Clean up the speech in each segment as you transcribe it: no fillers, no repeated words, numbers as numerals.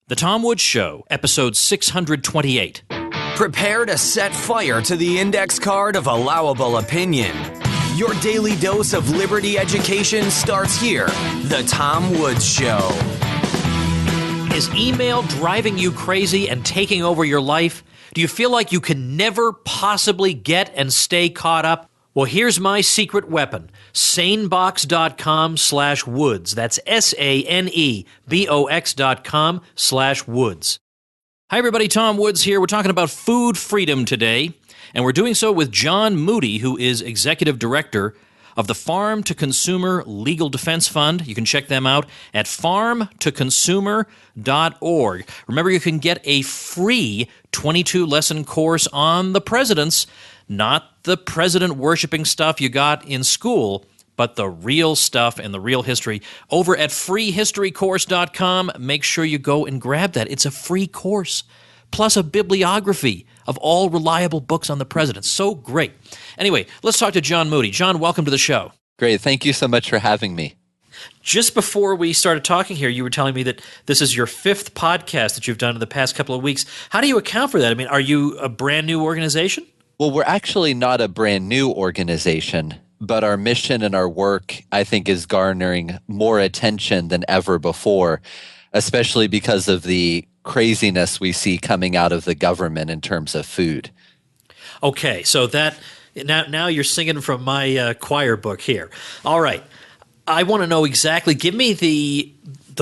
The Tom Woods Show, episode 628. Prepare to set fire to the index card of allowable opinion. Your daily dose of liberty education starts here. The Tom Woods Show. Is email driving you crazy and taking over your life? Do you feel like you can never possibly get and stay caught up? Well, here's my secret weapon, sanebox.com/woods. That's SANEBOX.com/woods. Hi, everybody. Tom Woods here. We're talking about food freedom today, and we're doing so with John Moody, who is Executive Director of the Farm to Consumer Legal Defense Fund. You can check them out at farmtoconsumer.org. Remember, you can get a free 22-lesson course on the presidents, not the president-worshipping stuff you got in school, but the real stuff and the real history over at freehistorycourse.com. Make sure you go and grab that. It's a free course, plus a bibliography of all reliable books on the president. So great. Anyway, let's talk to John Moody. John, welcome to the show. Great. Thank you so much for having me. Just before we started talking here, you were telling me that this is your fifth podcast that you've done in the past couple of weeks. How do you account for that? I mean, are you a brand new organization? Well, we're actually not a brand new organization, but our mission and our work, I think, is garnering more attention than ever before, especially because of the craziness we see coming out of the government in terms of food. Okay, so that now you're singing from my choir book here. All right, I want to know exactly. Give me the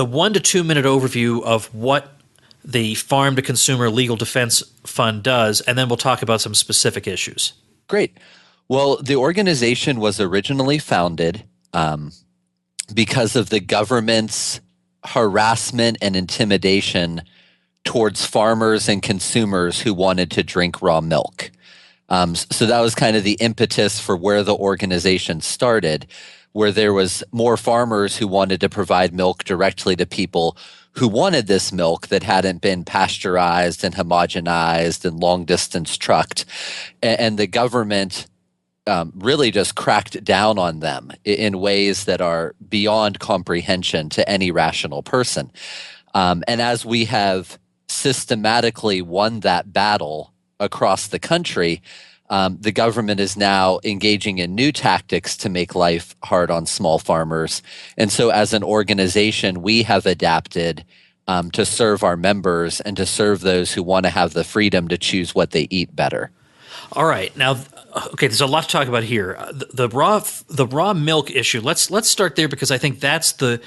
1 to 2 minute overview of what the Farm to Consumer Legal Defense Fund does, and then we'll talk about some specific issues. Great. Well, the organization was originally founded because of the government's harassment and intimidation towards farmers and consumers who wanted to drink raw milk. So that was kind of the impetus for where the organization started, where there was more farmers who wanted to provide milk directly to people who wanted this milk that hadn't been pasteurized and homogenized and long distance trucked. And the government really just cracked down on them in ways that are beyond comprehension to any rational person. And as we have systematically won that battle across the country, the government is now engaging in new tactics to make life hard on small farmers. And so as an organization, we have adapted to serve our members and to serve those who want to have the freedom to choose what they eat better. All right. Now, okay, there's a lot to talk about here. The raw milk issue, let's start there because I think that's the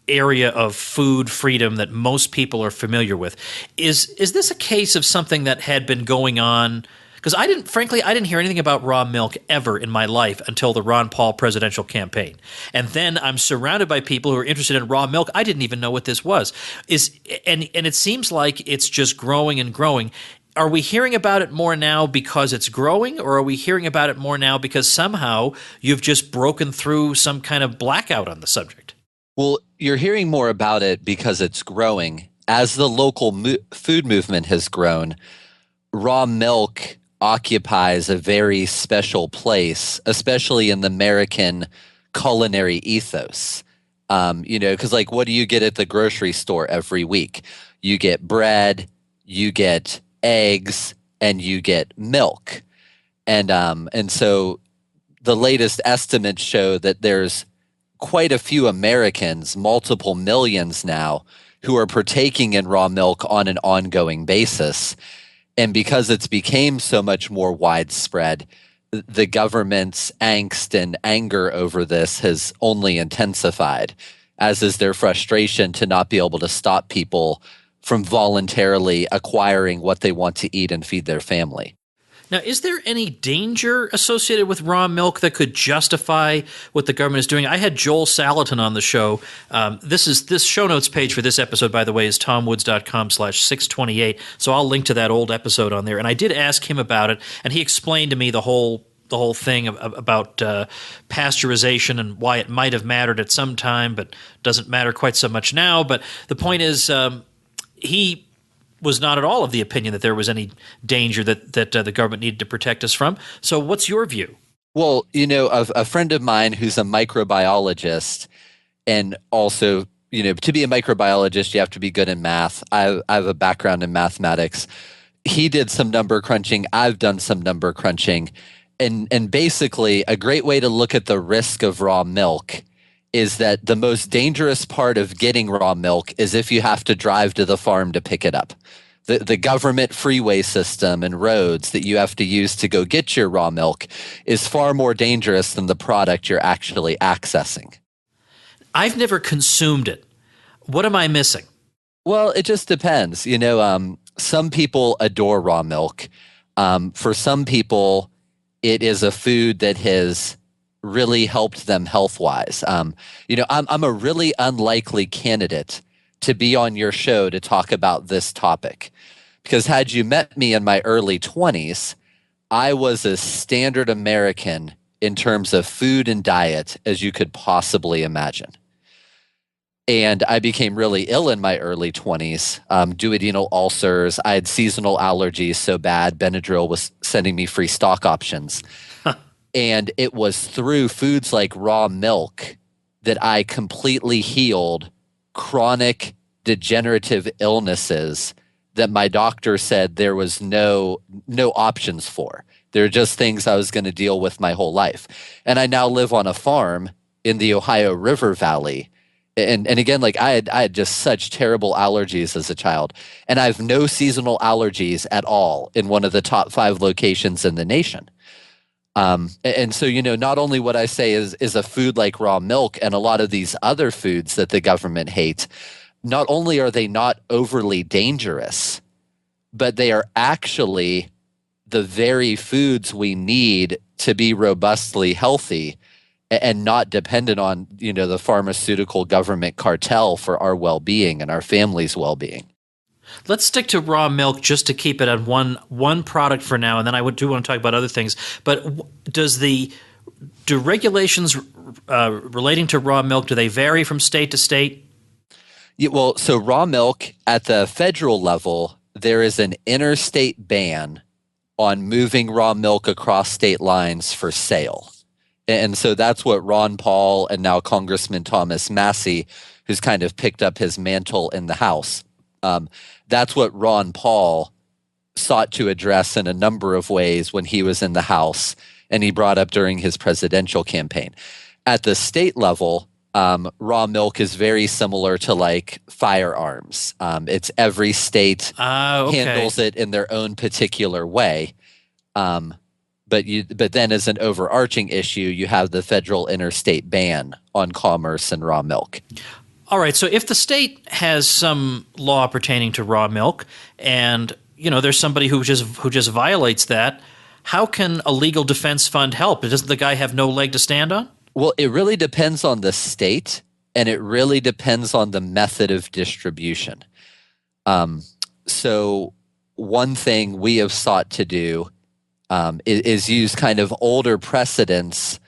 area of food freedom that most people are familiar with. Is this a case of something that had been going on? Because I didn't hear anything about raw milk ever in my life until the Ron Paul presidential campaign. And then I'm surrounded by people who are interested in raw milk. I didn't even know what this was. And it seems like it's just growing and growing. Are we hearing about it more now because it's growing, or are we hearing about it more now because somehow you've just broken through some kind of blackout on the subject? Well, you're hearing more about it because it's growing. As the local food movement has grown, raw milk occupies a very special place, especially in the American culinary ethos. Because like, what do you get at the grocery store every week? You get bread, you get eggs, and you get milk. And so the latest estimates show that there's quite a few Americans, multiple millions now, who are partaking in raw milk on an ongoing basis. And because it's became so much more widespread, the government's angst and anger over this has only intensified, as is their frustration to not be able to stop people from voluntarily acquiring what they want to eat and feed their family. Now, is there any danger associated with raw milk that could justify what the government is doing? I had Joel Salatin on the show. This show notes page for this episode, by the way, is tomwoods.com/628. So I'll link to that old episode on there. And I did ask him about it, and he explained to me the whole thing about pasteurization and why it might have mattered at some time, but doesn't matter quite so much now. But the point is, he was not at all of the opinion that there was any danger that the government needed to protect us from. So what's your view? Well, a friend of mine who's a microbiologist and also to be a microbiologist, you have to be good in math. I have a background in mathematics. He did some number crunching. I've done some number crunching. And basically, a great way to look at the risk of raw milk is that the most dangerous part of getting raw milk is if you have to drive to the farm to pick it up. The government freeway system and roads that you have to use to go get your raw milk is far more dangerous than the product you're actually accessing. I've never consumed it. What am I missing? Well, it just depends. Some people adore raw milk. For some people, it is a food that has really helped them health-wise. I'm a really unlikely candidate to be on your show to talk about this topic, because had you met me in my early 20s, I was as standard American in terms of food and diet as you could possibly imagine. And I became really ill in my early 20s, duodenal ulcers. I had seasonal allergies so bad, Benadryl was sending me free stock options. And it was through foods like raw milk that I completely healed chronic degenerative illnesses that my doctor said there was no options for. They're just things I was going to deal with my whole life. And I now live on a farm in the Ohio River Valley. And again, like I had just such terrible allergies as a child, and I have no seasonal allergies at all in one of the top 5 locations in the nation. And so, not only what I say is a food like raw milk and a lot of these other foods that the government hates, not only are they not overly dangerous, but they are actually the very foods we need to be robustly healthy and not dependent on, the pharmaceutical government cartel for our well-being and our family's well-being. Let's stick to raw milk just to keep it on one product for now, and then I do want to talk about other things. But do regulations relating to raw milk, do they vary from state to state? Yeah, well, so raw milk at the federal level, there is an interstate ban on moving raw milk across state lines for sale. And so that's what Ron Paul and now Congressman Thomas Massie, who's kind of picked up his mantle in the House, that's what Ron Paul sought to address in a number of ways when he was in the House, and he brought up during his presidential campaign. At the state level, raw milk is very similar to like firearms. It's every state handles it in their own particular way. But then as an overarching issue, you have the federal interstate ban on commerce in raw milk. All right. So if the state has some law pertaining to raw milk, and there's somebody who just violates that, how can a legal defense fund help? Doesn't the guy have no leg to stand on? Well, it really depends on the state, and it really depends on the method of distribution. So one thing we have sought to do is use kind of older precedents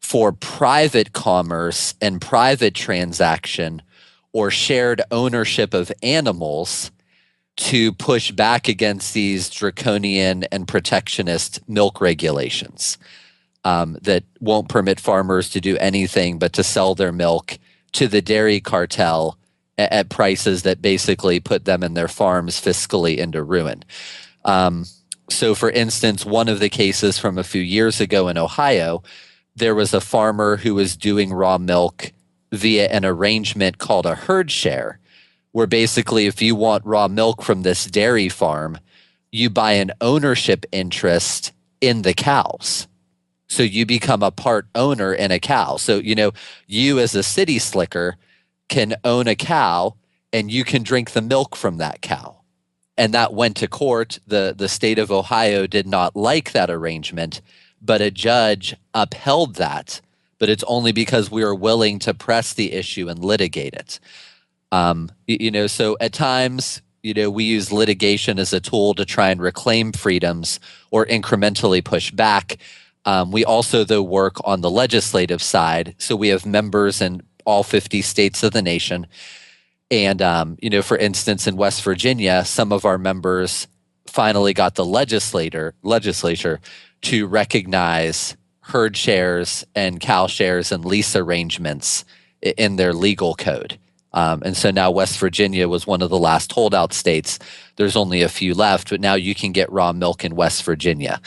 for private commerce and private transaction or shared ownership of animals to push back against these draconian and protectionist milk regulations that won't permit farmers to do anything but to sell their milk to the dairy cartel at prices that basically put them and their farms fiscally into ruin. So, for instance, one of the cases from a few years ago in Ohio, there was a farmer who was doing raw milk via an arrangement called a herd share, where basically if you want raw milk from this dairy farm, you buy an ownership interest in the cows. So you become a part owner in a cow. So, you as a city slicker can own a cow and you can drink the milk from that cow. And that went to court. The state of Ohio did not like that arrangement, but a judge upheld that. But it's only because we are willing to press the issue and litigate it. So at times, we use litigation as a tool to try and reclaim freedoms or incrementally push back. We also, though, work on the legislative side. So we have members in all 50 states of the nation. And, for instance, in West Virginia, some of our members finally got the legislature to recognize herd shares and cow shares and lease arrangements in their legal code. And so now West Virginia was one of the last holdout states. There's only a few left, but now you can get raw milk in West Virginia.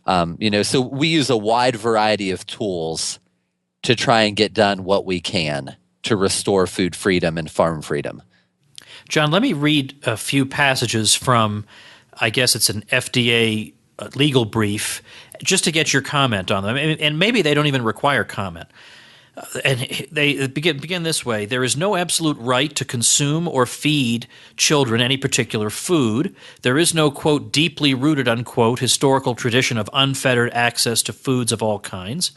So we use a wide variety of tools to try and get done what we can to restore food freedom and farm freedom. John, let me read a few passages from, I guess it's an FDA legal brief, just to get your comment on them. And maybe they don't even require comment. And they begin this way. There is no absolute right to consume or feed children any particular food. There is no, quote, deeply rooted, unquote, historical tradition of unfettered access to foods of all kinds.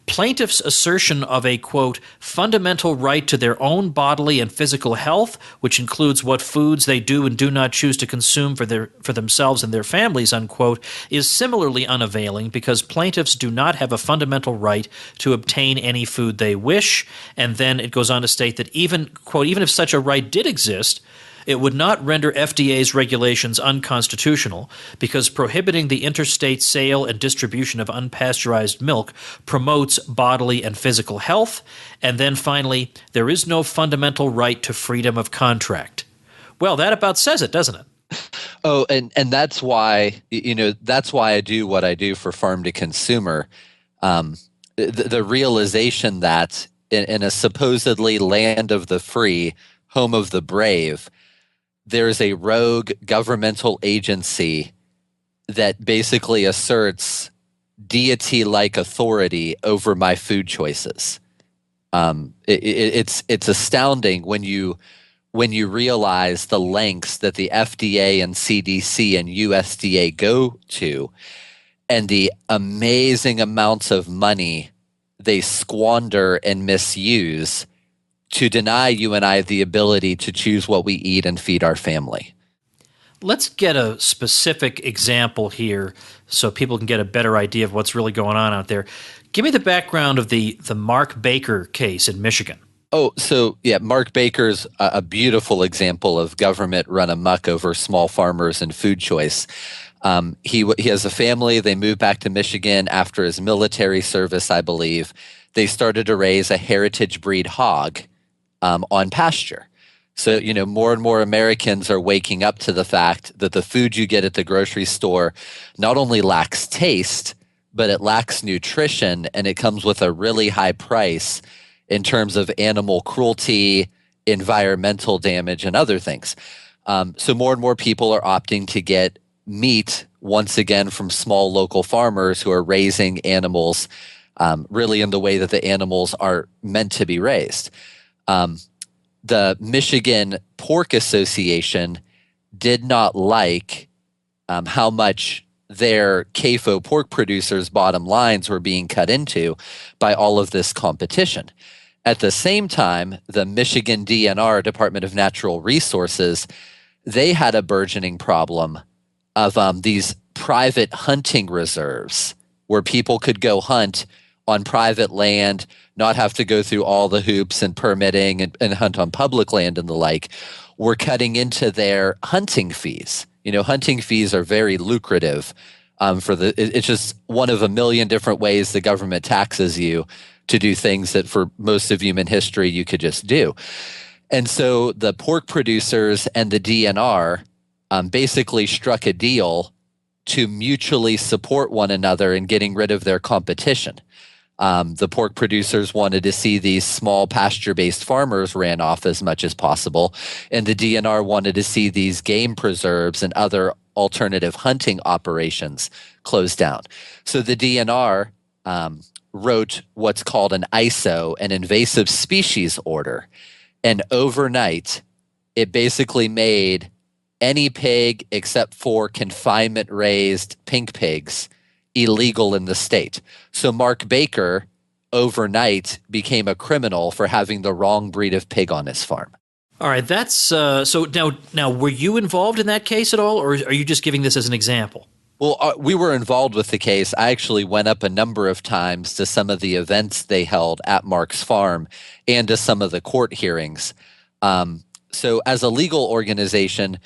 Plaintiffs' assertion of a, quote, fundamental right to their own bodily and physical health, which includes what foods they do and do not choose to consume for themselves and their families, unquote, is similarly unavailing because plaintiffs do not have a fundamental right to obtain any food they wish. And then it goes on to state that even, quote, even if such a right did exist, it would not render FDA's regulations unconstitutional because prohibiting the interstate sale and distribution of unpasteurized milk promotes bodily and physical health. And then finally, there is no fundamental right to freedom of contract. Well, that about says it, doesn't it? Oh, and that's why, that's why I do what I do for Farm to Consumer. The realization that in a supposedly land of the free, home of the brave, there's a rogue governmental agency that basically asserts deity-like authority over my food choices. It's astounding when you realize the lengths that the FDA and CDC and USDA go to, and the amazing amounts of money they squander and misuse to deny you and I the ability to choose what we eat and feed our family. Let's get a specific example here so people can get a better idea of what's really going on out there. Give me the background of the Mark Baker case in Michigan. Oh, so yeah, Mark Baker's a beautiful example of government run amok over small farmers and food choice. He has a family. They moved back to Michigan after his military service, I believe. They started to raise a heritage breed hog on pasture. So, more and more Americans are waking up to the fact that the food you get at the grocery store not only lacks taste, but it lacks nutrition, and it comes with a really high price in terms of animal cruelty, environmental damage, and other things. So more and more people are opting to get meat, once again, from small local farmers who are raising animals really in the way that the animals are meant to be raised. The Michigan Pork Association did not like how much their CAFO pork producers' bottom lines were being cut into by all of this competition. At the same time, the Michigan DNR, Department of Natural Resources, they had a burgeoning problem of these private hunting reserves where people could go hunt on private land, not have to go through all the hoops and permitting and hunt on public land and the like. We're cutting into their hunting fees. Hunting fees are very lucrative. It's just one of a million different ways the government taxes you to do things that for most of human history you could just do. And so the pork producers and the DNR basically struck a deal to mutually support one another in getting rid of their competition. The pork producers wanted to see these small pasture-based farmers ran off as much as possible, and the DNR wanted to see these game preserves and other alternative hunting operations closed down. So the DNR wrote what's called an ISO, an invasive species order, and overnight it basically made any pig except for confinement-raised pink pigs illegal in the state. So Mark Baker overnight became a criminal for having the wrong breed of pig on his farm. All right, that's so now were you involved in that case at all, or are you just giving this as an example? Well, we were involved with the case. I actually went up a number of times to some of the events they held at Mark's farm and to some of the court hearings. So as a legal organization,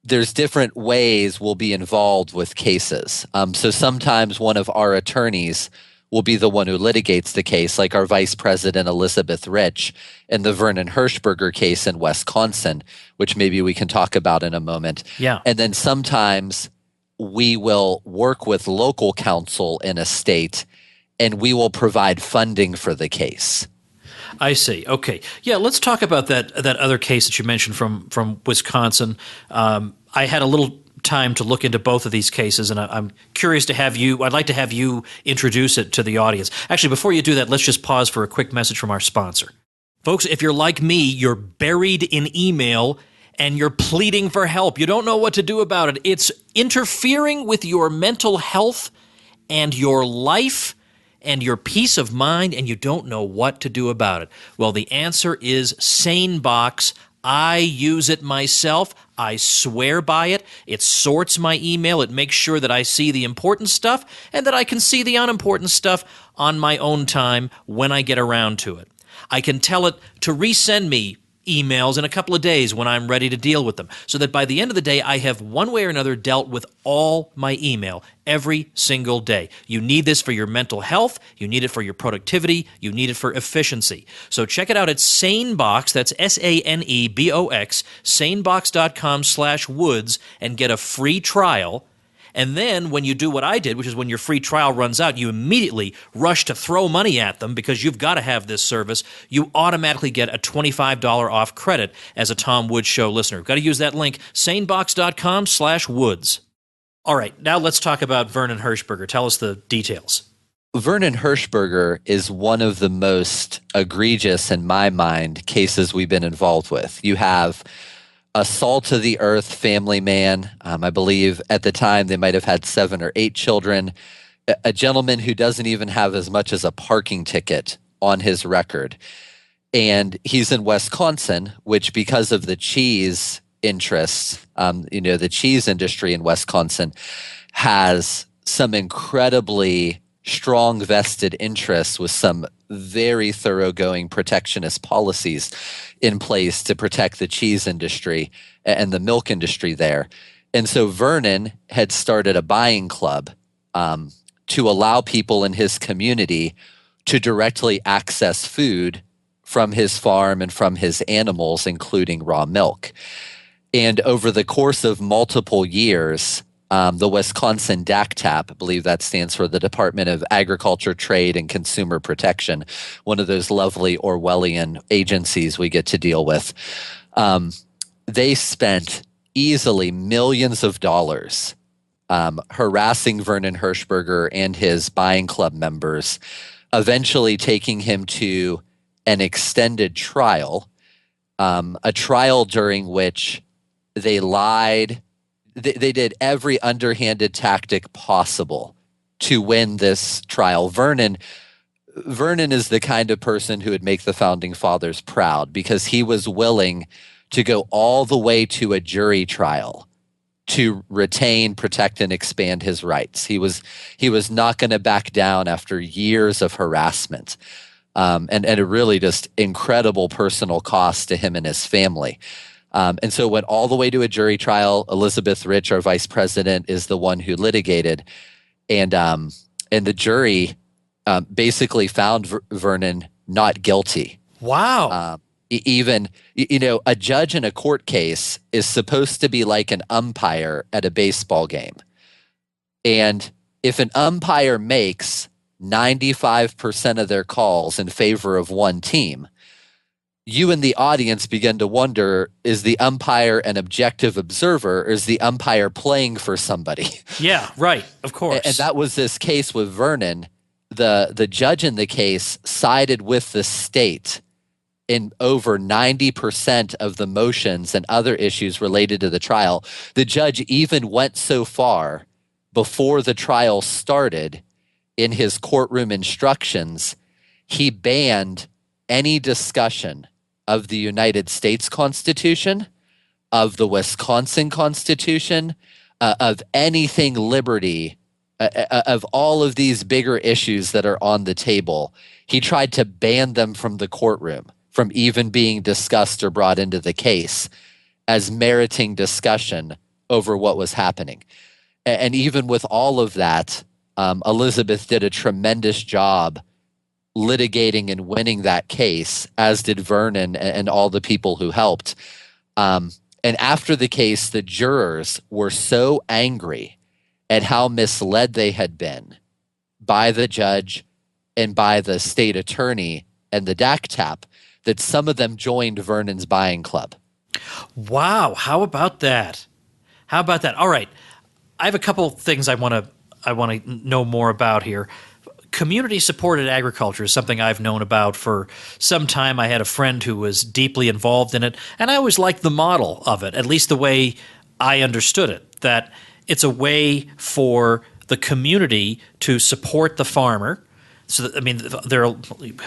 there's different ways we'll be involved with cases. So sometimes one of our attorneys will be the one who litigates the case, like our Vice President Elizabeth Rich in the Vernon Herburger case in Wisconsin, which maybe we can talk about in a moment. Yeah. And then sometimes we will work with local counsel in a state and we will provide funding for the case. I see. Okay. Yeah, let's talk about that other case that you mentioned from Wisconsin. I had a little time to look into both of these cases, and I'm curious to have you – I'd like to have you introduce it to the audience. Actually, before you do that, let's just pause for a quick message from our sponsor. Folks, if you're like me, you're buried in email and you're pleading for help. You don't know what to do about it. It's interfering with your mental health and your life and your peace of mind, and you don't know what to do about it. Well, the answer is SaneBox. I use it myself. I swear by it. It sorts my email. It makes sure that I see the important stuff and that I can see the unimportant stuff on my own time when I get around to it. I can tell it to resend me emails in a couple of days when I'm ready to deal with them, so that by the end of the day, I have one way or another dealt with all my email every single day. You need this for your mental health. You need it for your productivity. You need it for efficiency. So check it out at SaneBox. That's SaneBox, sanebox.com/woods, and get a free trial. And then when you do what I did, which is when your free trial runs out, you immediately rush to throw money at them because you've got to have this service. You automatically get a $25 off credit as a Tom Woods Show listener. You've got to use that link, sanebox.com/woods. All right, now let's talk about Vernon Herburger. Tell us the details. Vernon Herburger is one of the most egregious, in my mind, cases we've been involved with. You have a salt-of-the-earth family man. I believe at the time they might have had 7 or 8 children. A gentleman who doesn't even have as much as a parking ticket on his record. And he's in Wisconsin, which because of the cheese interests, the cheese industry in Wisconsin has some incredibly strong vested interests with some very thoroughgoing protectionist policies in place to protect the cheese industry and the milk industry there. And so Vernon had started a buying club to allow people in his community to directly access food from his farm and from his animals, including raw milk. And over the course of multiple years, the Wisconsin DACTAP, I believe that stands for the Department of Agriculture, Trade, and Consumer Protection, one of those lovely Orwellian agencies we get to deal with. They spent easily millions of dollars harassing Vernon Herburger and his buying club members, eventually taking him to an extended trial, a trial during which they lied. They did every underhanded tactic possible to win this trial. Vernon is the kind of person who would make the founding fathers proud because he was willing to go all the way to a jury trial to retain, protect, and expand his rights. He was not going to back down after years of harassment, and a really just incredible personal cost to him and his family. And so it went all the way to a jury trial. Elizabeth Rich, our vice president, is the one who litigated. And the jury basically found Vernon not guilty. Wow. Even, a judge in a court case is supposed to be like an umpire at a baseball game. And if an umpire makes 95% of their calls in favor of one team, you in the audience begin to wonder, is the umpire an objective observer or is the umpire playing for somebody? Yeah, right, of course. And that was this case with Vernon. The judge in the case sided with the state in over 90% of the motions and other issues related to the trial. The judge even went so far before the trial started in his courtroom instructions, he banned any discussion of the United States Constitution, of the Wisconsin Constitution, of anything liberty, of all of these bigger issues that are on the table. He tried to ban them from the courtroom, from even being discussed or brought into the case as meriting discussion over what was happening. And even with all of that, Elizabeth did a tremendous job litigating and winning that case, as did Vernon and all the people who helped. And after the case, the jurors were so angry at how misled they had been by the judge and by the state attorney and the DACTAP that some of them joined Vernon's buying club. Wow. How about that? How about that? All right. I have a couple things I want to know more about here. Community-supported agriculture is something I've known about for some time. I had a friend who was deeply involved in it, and I always liked the model of it, at least the way I understood it, that it's a way for the community to support the farmer. So, I mean, there are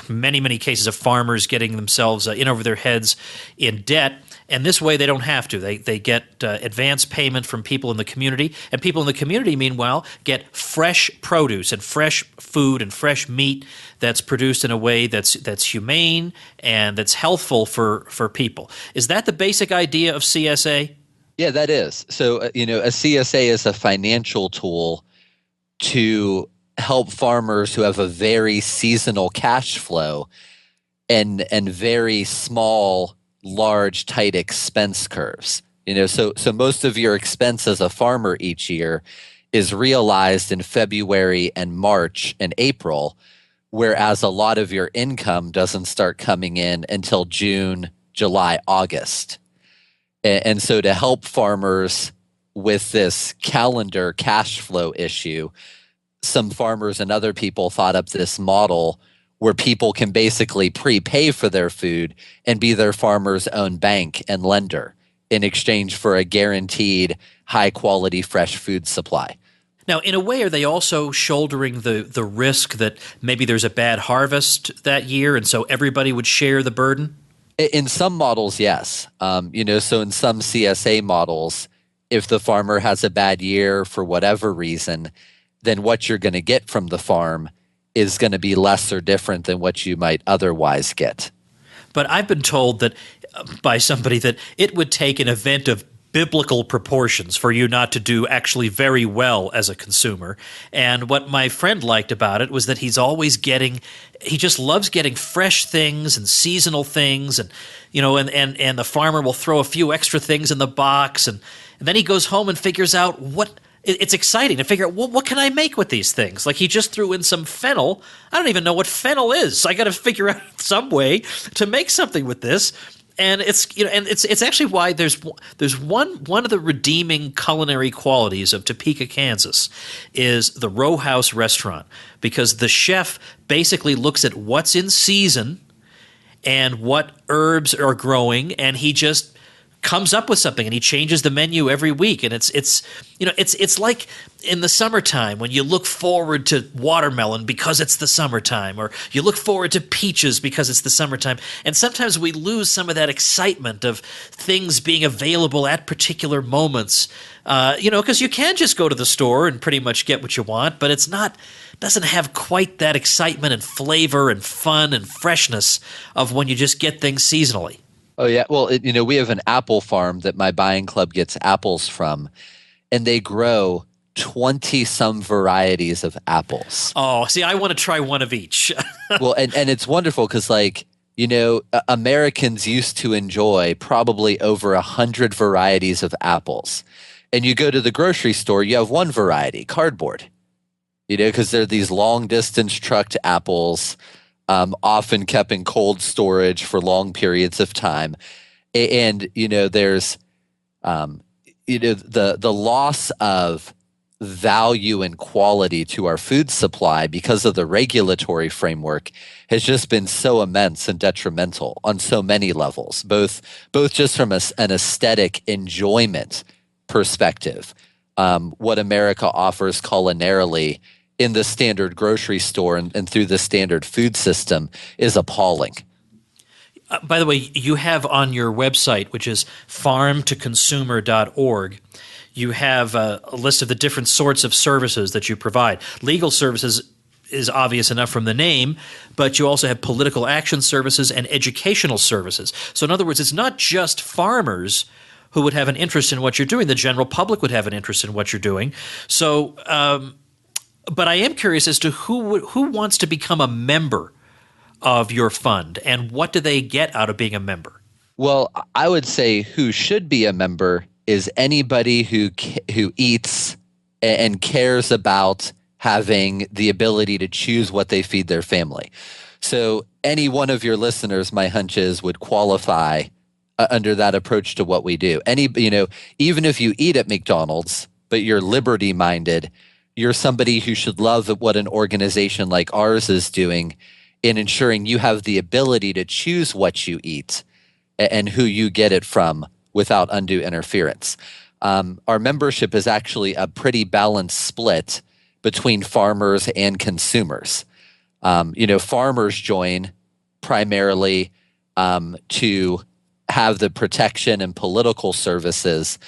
many, many cases of farmers getting themselves in over their heads in debt, and this way they don't have to. They get advance payment from people in the community, and people in the community, meanwhile, get fresh produce and fresh food and fresh meat that's produced in a way that's humane and that's healthful for people. Is that the basic idea of CSA? Yeah, that is. So, a CSA is a financial tool to help farmers who have a very seasonal cash flow and very small, large, tight expense curves. So most of your expense as a farmer each year is realized in February and March and April, whereas a lot of your income doesn't start coming in until June, July, August. And so to help farmers with this calendar cash flow issue, some farmers and other people thought up this model where people can basically prepay for their food and be their farmer's own bank and lender in exchange for a guaranteed high-quality fresh food supply. Now, in a way, are they also shouldering the risk that maybe there's a bad harvest that year, and so everybody would share the burden? In some models, yes. So in some CSA models, if the farmer has a bad year for whatever reason, then what you're going to get from the farm is going to be less or different than what you might otherwise get. But I've been told that by somebody that it would take an event of biblical proportions for you not to do actually very well as a consumer. And what my friend liked about it was that he just loves getting fresh things and seasonal things, and and the farmer will throw a few extra things in the box, and then he goes home and figures out it's exciting to figure out, what can I make with these things? Like, he just threw in some fenol. I don't even know what fenol is. I got to figure out some way to make something with this. And it's actually why there's one of the redeeming culinary qualities of Topeka, Kansas, is the Row House restaurant, because the chef basically looks at what's in season and what herbs are growing, and he just comes up with something, and he changes the menu every week. And it's like in the summertime when you look forward to watermelon because it's the summertime, or you look forward to peaches because it's the summertime. And sometimes we lose some of that excitement of things being available at particular moments, because you can just go to the store and pretty much get what you want, but doesn't have quite that excitement and flavor and fun and freshness of when you just get things seasonally. Oh, yeah. Well, we have an apple farm that my buying club gets apples from, and they grow 20-some varieties of apples. Oh, see, I want to try one of each. Well, and it's wonderful because, Americans used to enjoy probably over 100 varieties of apples. And you go to the grocery store, you have one variety, cardboard, because they're these long-distance trucked apples, often kept in cold storage for long periods of time. And, there's, the loss of value and quality to our food supply because of the regulatory framework has just been so immense and detrimental on so many levels, both just from an aesthetic enjoyment perspective. What America offers culinarily in the standard grocery store and through the standard food system is appalling. By the way, you have on your website, which is farmtoconsumer.org, you have a list of the different sorts of services that you provide. Legal services is obvious enough from the name, but you also have political action services and educational services. So in other words, it's not just farmers who would have an interest in what you're doing. The general public would have an interest in what you're doing. So But I am curious as to who wants to become a member of your fund, and what do they get out of being a member? Well, I would say who should be a member is anybody who eats and cares about having the ability to choose what they feed their family. So any one of your listeners, my hunch is, would qualify under that approach to what we do. Even if you eat at McDonald's, but you're liberty minded, you're somebody who should love what an organization like ours is doing in ensuring you have the ability to choose what you eat and who you get it from without undue interference. Our membership is actually a pretty balanced split between farmers and consumers. Farmers join primarily to have the protection and political services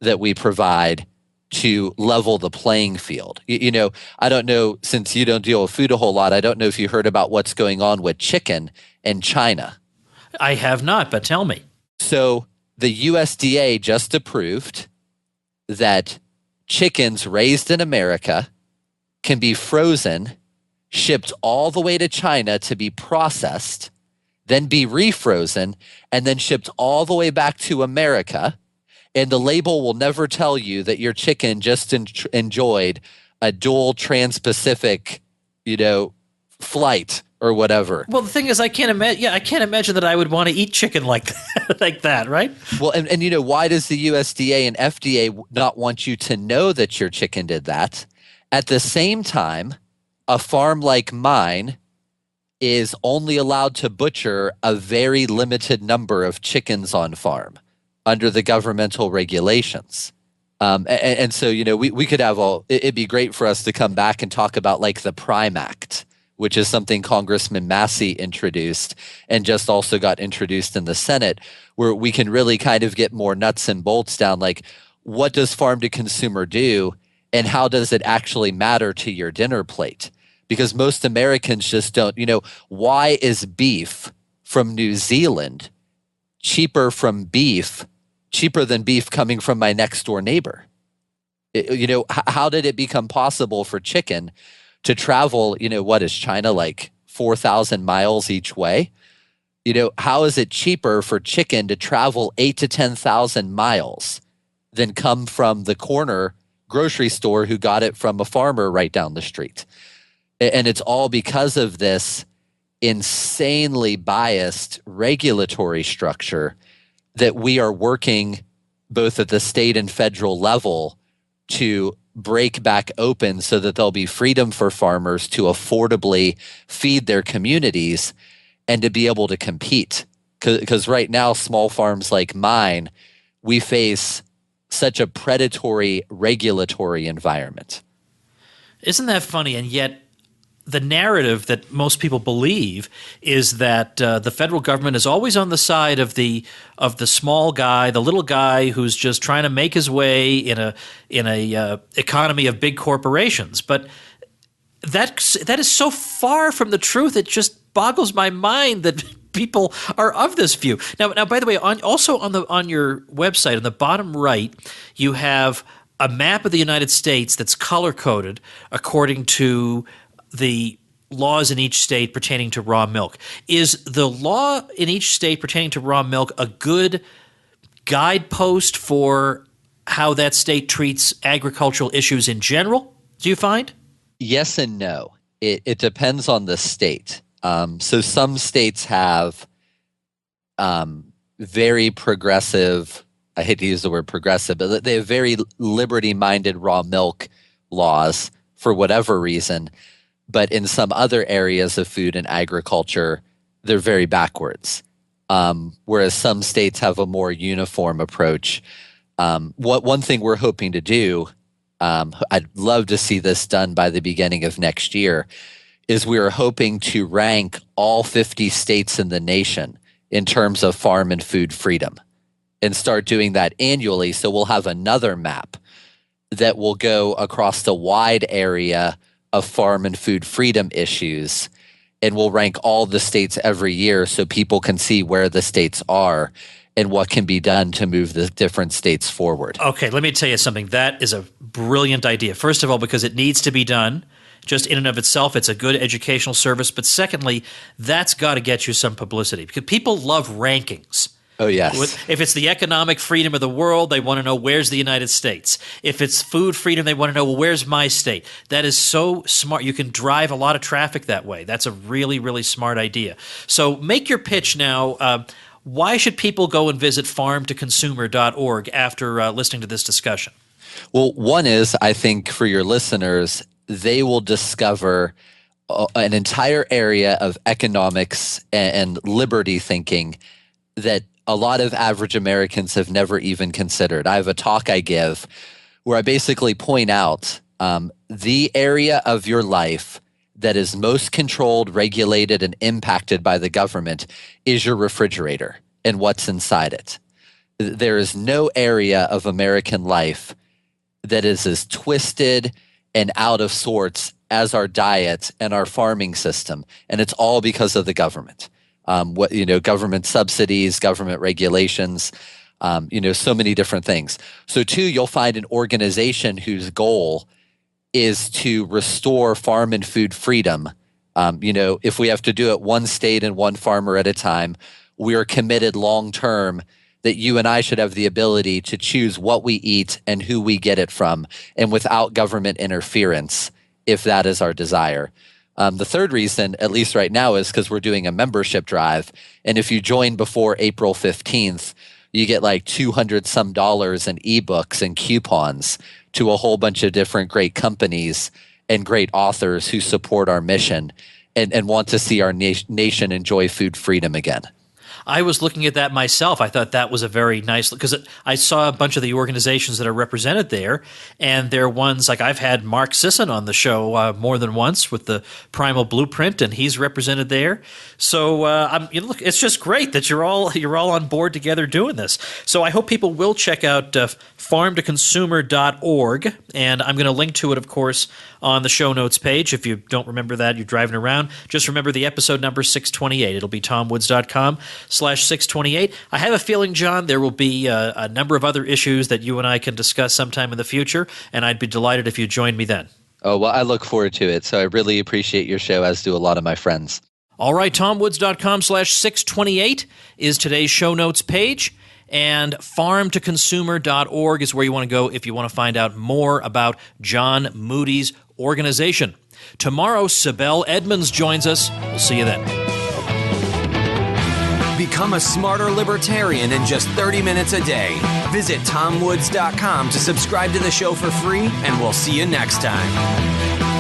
that we provide to level the playing field. I don't know, since you don't deal with food a whole lot, I don't know if you heard about what's going on with chicken in China. I have not, but tell me. So the USDA just approved that chickens raised in America can be frozen, shipped all the way to China to be processed, then be refrozen, and then shipped all the way back to America. And the label will never tell you that your chicken just enjoyed a dual trans-Pacific, flight or whatever. Well, the thing is, I can't imagine. Yeah, I can't imagine that I would want to eat chicken like that, like that, right? Well, and why does the USDA and FDA not want you to know that your chicken did that? At the same time, a farm like mine is only allowed to butcher a very limited number of chickens on farm under the governmental regulations. And so, we could have it'd be great for us to come back and talk about like the Prime Act, which is something Congressman Massey introduced and just also got introduced in the Senate, where we can really kind of get more nuts and bolts down, like what does farm to consumer do and how does it actually matter to your dinner plate? Because most Americans just don't, why is beef from New Zealand cheaper than beef coming from my next door neighbor? How did it become possible for chicken to travel, what is China, like 4,000 miles each way? How is it cheaper for chicken to travel 8 to 10,000 miles than come from the corner grocery store who got it from a farmer right down the street? And it's all because of this insanely biased regulatory structure that we are working both at the state and federal level to break back open so that there'll be freedom for farmers to affordably feed their communities and to be able to compete. Because right now, small farms like mine, we face such a predatory regulatory environment. Isn't that funny? And yet the narrative that most people believe is that the federal government is always on the side of the small guy, the little guy who's just trying to make his way in a economy of big corporations. But that is so far from the truth. It just boggles my mind that people are of this view. Now, by the way, on your website, on the bottom right, you have a map of the United States that's color coded according to the laws in each state pertaining to raw milk. Is the law in each state pertaining to raw milk a good guidepost for how that state treats agricultural issues in general, do you find? Yes and no. It depends on the state. So some states have very progressive, I hate to use the word progressive, but they have very liberty-minded raw milk laws for whatever reason. But in some other areas of food and agriculture, they're very backwards. Whereas some states have a more uniform approach. One thing we're hoping to do, I'd love to see this done by the beginning of next year, is we are hoping to rank all 50 states in the nation in terms of farm and food freedom and start doing that annually. So we'll have another map that will go across the wide area of farm and food freedom issues, and we'll rank all the states every year so people can see where the states are and what can be done to move the different states forward. Okay, let me tell you something. That is a brilliant idea. First of all, because it needs to be done, just in and of itself. It's a good educational service. But secondly, that's got to get you some publicity because people love rankings. Oh, yes. If it's the economic freedom of the world, they want to know where's the United States. If it's food freedom, they want to know, well, where's my state? That is so smart. You can drive a lot of traffic that way. That's a really, really smart idea. So make your pitch now. Why should people go and visit farmtoconsumer.org after listening to this discussion? Well, one is, I think for your listeners, they will discover an entire area of economics and liberty thinking that a lot of average Americans have never even considered. I have a talk I give where I basically point out the area of your life that is most controlled, regulated, and impacted by the government is your refrigerator and what's inside it. There is no area of American life that is as twisted and out of sorts as our diet and our farming system, and it's all because of the government. Government subsidies, government regulations, so many different things. So two, you'll find an organization whose goal is to restore farm and food freedom. If we have to do it one state and one farmer at a time, we are committed long term that you and I should have the ability to choose what we eat and who we get it from, and without government interference, if that is our desire. The third reason, at least right now, is because we're doing a membership drive. And if you join before April 15th, you get like $200 some in ebooks and coupons to a whole bunch of different great companies and great authors who support our mission and want to see our nation enjoy food freedom again. I was looking at that myself. I thought that was a very nice, because I saw a bunch of the organizations that are represented there, and they're ones like I've had Mark Sisson on the show more than once with the Primal Blueprint, and he's represented there. So look, it's just great that you're all on board together doing this. So I hope people will check out farmtoconsumer.org, and I'm going to link to it, of course, on the show notes page. If you don't remember that, you're driving around, just remember the episode number 628. It'll be tomwoods.com/628. I have a feeling, John, there will be a number of other issues that you and I can discuss sometime in the future, and I'd be delighted if you joined me then. Oh, well, I look forward to it. So I really appreciate your show, as do a lot of my friends. All right, tomwoods.com/628 is today's show notes page. And farmtoconsumer.org is where you want to go if you want to find out more about John Moody's organization. Tomorrow, Sibel Edmonds joins us. We'll see you then. Become a smarter libertarian in just 30 minutes a day. Visit tomwoods.com to subscribe to the show for free, and we'll see you next time.